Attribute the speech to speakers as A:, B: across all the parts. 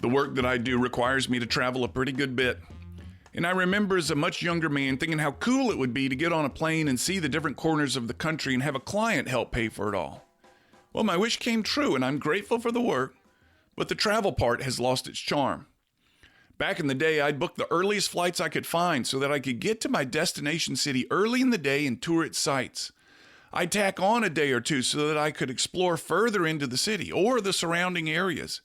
A: The work that I do requires me to travel a pretty good bit. And I remember as a much younger man thinking how cool it would be to get on a plane and see the different corners of the country and have a client help pay for it all. Well, my wish came true, and I'm grateful for the work, but the travel part has lost its charm. Back in the day, I'd book the earliest flights I could find so that I could get to my destination city early in the day and tour its sights. I'd tack on a day or two so that I could explore further into the city or the surrounding areas.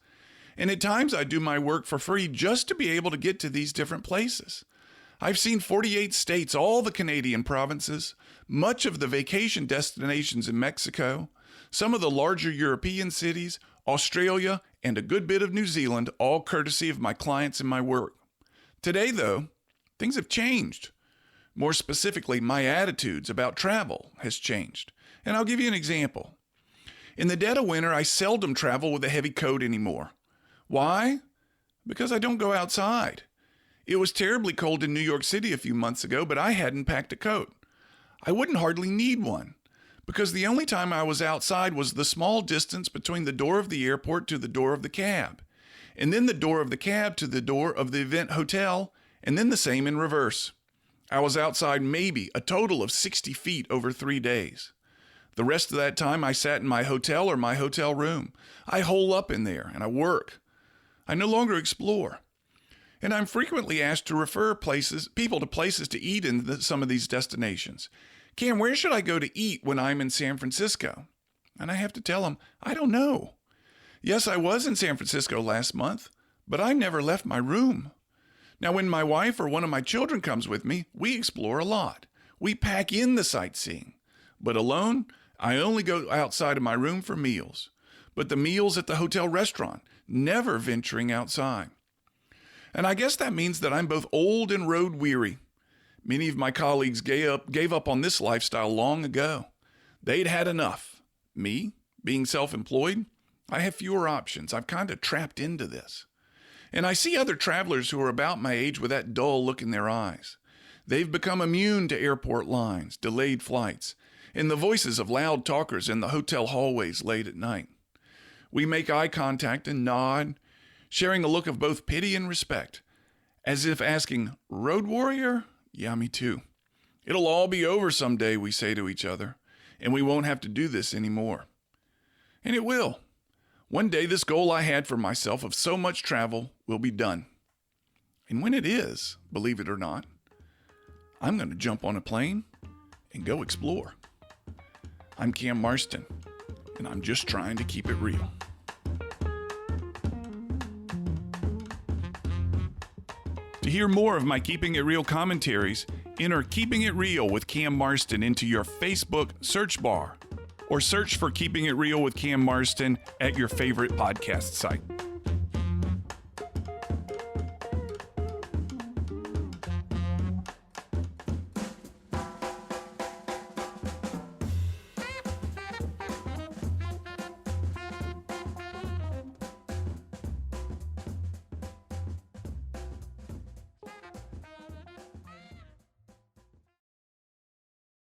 A: And at times I'd do my work for free just to be able to get to these different places. I've seen 48 states, all the Canadian provinces, much of the vacation destinations in Mexico, some of the larger European cities, Australia, and a good bit of New Zealand, all courtesy of my clients and my work. Today, though, things have changed. More specifically, my attitudes about travel has changed. And I'll give you an example. In the dead of winter, I seldom travel with a heavy coat anymore. Why? Because I don't go outside. It was terribly cold in New York City a few months ago, but I hadn't packed a coat. I wouldn't hardly need one, because the only time I was outside was the small distance between the door of the airport to the door of the cab, and then the door of the cab to the door of the event hotel, and then the same in reverse. I was outside maybe a total of 60 feet over 3 days. The rest of that time I sat in my hotel or my hotel room. I hole up in there and I work. I no longer explore. And I'm frequently asked to refer people to places to eat in some of these destinations. Cam, where should I go to eat when I'm in San Francisco? And I have to tell them, I don't know. Yes, I was in San Francisco last month, but I never left my room. Now, when my wife or one of my children comes with me, we explore a lot. We pack in the sightseeing. But alone, I only go outside of my room for meals. But the meals at the hotel restaurant, never venturing outside. And I guess that means that I'm both old and road weary. Many of my colleagues gave up on this lifestyle long ago. They'd had enough. Me, being self-employed, I have fewer options. I've kind of trapped into this. And I see other travelers who are about my age with that dull look in their eyes. They've become immune to airport lines, delayed flights, and the voices of loud talkers in the hotel hallways late at night. We make eye contact and nod, sharing a look of both pity and respect, as if asking, "Road warrior? Yeah, me too. It'll all be over someday," we say to each other, "and we won't have to do this anymore." And it will. One day, this goal I had for myself of so much travel will be done. And when it is, believe it or not, I'm going to jump on a plane and go explore. I'm Cam Marston, and I'm just trying to keep it real. To hear more of my Keeping It Real commentaries, enter Keeping It Real with Cam Marston into your Facebook search bar, or search for Keeping It Real with Cam Marston at your favorite podcast site.